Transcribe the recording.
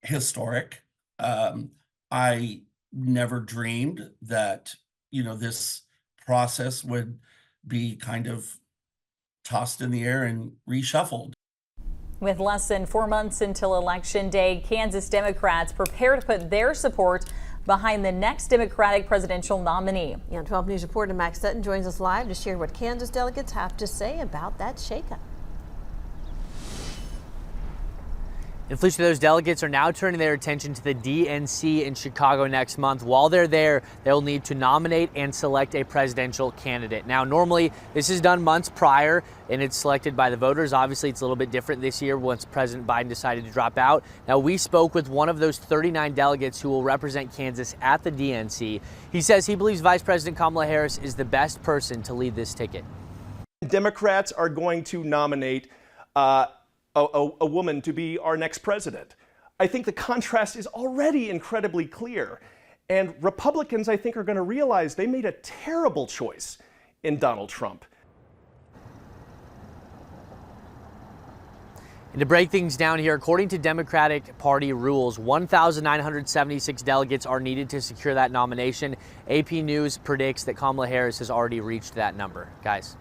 historic. I never dreamed that, this process would be kind of tossed in the air and reshuffled. With less than 4 months until Election Day, Kansas Democrats prepare to put their support behind the next Democratic presidential nominee. Yeah, 12 News reporter Max Sutton joins us live to share what Kansas delegates have to say about that shakeup. And Felicia, those delegates are now turning their attention to the DNC in Chicago next month. While they're there, they'll need to nominate and select a presidential candidate. Now, normally this is done months prior and it's selected by the voters. Obviously, it's a little bit different this year once President Biden decided to drop out. Now, we spoke with one of those 39 delegates who will represent Kansas at the DNC. He says he believes Vice President Kamala Harris is the best person to lead this ticket. Democrats are going to nominate a woman to be our next president. I think the contrast is already incredibly clear. And Republicans, I think, are going to realize they made a terrible choice in Donald Trump. And to break things down here, according to Democratic Party rules, 1,976 delegates are needed to secure that nomination. AP News predicts that Kamala Harris has already reached that number. Guys.